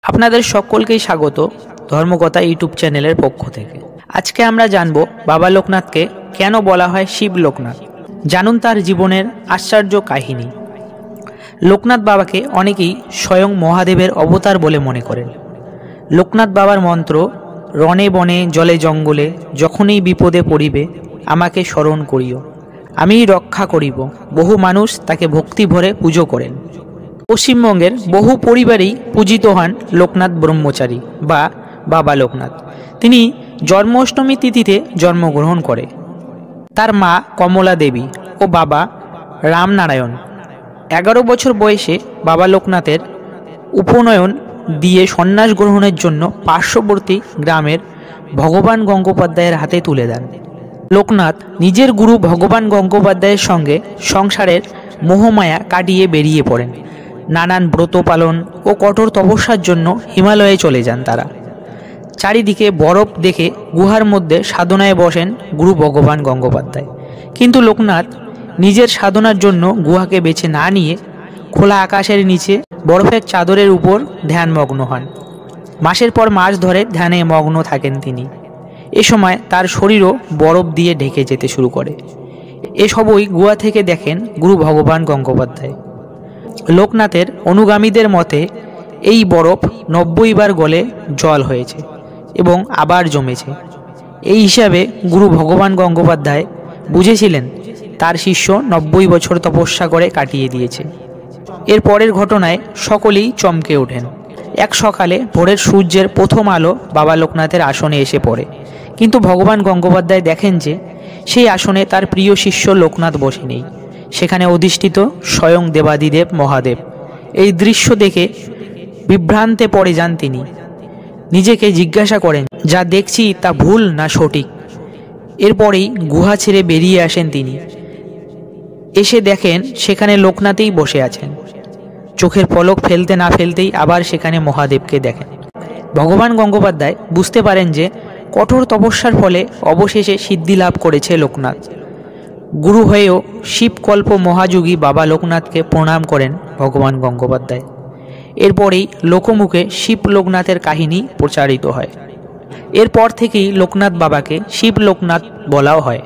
আপনাদের সকলকেই স্বাগত ধর্মকথা ইউটিউব চ্যানেলের পক্ষ থেকে। আজকে আমরা জানব বাবা লোকনাথকে কেন বলা হয় শিব লোকনাথ। জানুন তার জীবনের আশ্চর্য কাহিনী। লোকনাথ বাবাকে অনেকেই স্বয়ং মহাদেবের অবতার বলে মনে করেন। লোকনাথ বাবার মন্ত্র, রণে বনে জলে জঙ্গলে যখনই বিপদে পড়িবে আমাকে স্মরণ করিও, আমিই রক্ষা করিব। বহু মানুষ তাকে ভক্তি ভরে পুজো করেন। পশ্চিমবঙ্গের বহু পরিবারেই পূজিত হন লোকনাথ ব্রহ্মচারী বা বাবা লোকনাথ। তিনি জন্মাষ্টমী তিথিতে জন্মগ্রহণ করে। তার মা কমলা দেবী ও বাবা রামনারায়ণ। 11 বছর বয়সে বাবা লোকনাথের উপনয়ন দিয়ে সন্ন্যাস গ্রহণের জন্য পার্শ্ববর্তী গ্রামের ভগবান গঙ্গোপাধ্যায়ের হাতে তুলে দেন। লোকনাথ নিজের গুরু ভগবান গঙ্গোপাধ্যায়ের সঙ্গে সংসারের মোহমায়া কাটিয়ে বেরিয়ে পড়েন। নানান ব্রত পালন ও কঠোর তপস্যার জন্য হিমালয়ে চলে যান তারা। চারিদিকে বরফ দেখে গুহার মধ্যে সাধনায় বসেন গুরু ভগবান গঙ্গোপাধ্যায়। কিন্তু লোকনাথ নিজের সাধনার জন্য গুহাকে বেছে না নিয়ে খোলা আকাশের নিচে বরফের চাদরের উপর ধ্যানমগ্ন হন। মাসের পর মাস ধরে ধ্যানে মগ্ন থাকেন তিনি। এ সময় তার শরীরও বরফ দিয়ে ঢেকে যেতে শুরু করে। এসবই গুহা থেকে দেখেন গুরু ভগবান গঙ্গোপাধ্যায়। লোকনাথের অনুগামীদের মতে এই বরফ 90 বার গলে জল হয়েছে এবং আবার জমেছে। এই হিসাবে গুরু ভগবান গঙ্গোপাধ্যায় বুঝেছিলেন তার শিষ্য 90 বছর তপস্যা করে কাটিয়ে দিয়েছে। এর পরের ঘটনায় সকলেই চমকে ওঠেন। এক সকালে ভোরের সূর্যের প্রথম আলো বাবা লোকনাথের আসনে এসে পড়ে, কিন্তু ভগবান গঙ্গোপাধ্যায় দেখেন যে সেই আসনে তার প্রিয় শিষ্য লোকনাথ বসে নেই। সেখানে অধিষ্ঠিত স্বয়ং দেবাদিদেব মহাদেব। এই দৃশ্য দেখে বিভ্রান্তে পড়ে যান তিনি। নিজেকে জিজ্ঞাসা করেন, যা দেখছি তা ভুল না সঠিক। এরপরেই গুহা ছেড়ে বেরিয়ে আসেন তিনি। এসে দেখেন সেখানে লোকনাথই বসে আছেন। চোখের পলক ফেলতে না ফেলতেই আবার সেখানে মহাদেবকে দেখেন। ভগবান গঙ্গোপাধ্যায় বুঝতে পারেন যে কঠোর তপস্যার ফলে অবশেষে সিদ্ধি লাভ করেছে লোকনাথ। গুরু হয়েও শিবকল্প মহাযোগী বাবা লোকনাথকে প্রণাম করেন ভগবান গঙ্গোপাধ্যায়। এরপরেই লোকমুখে শিব লোকনাথের কাহিনী প্রচারিত হয়। এরপর থেকেই লোকনাথ বাবাকে শিব লোকনাথ বলাও হয়।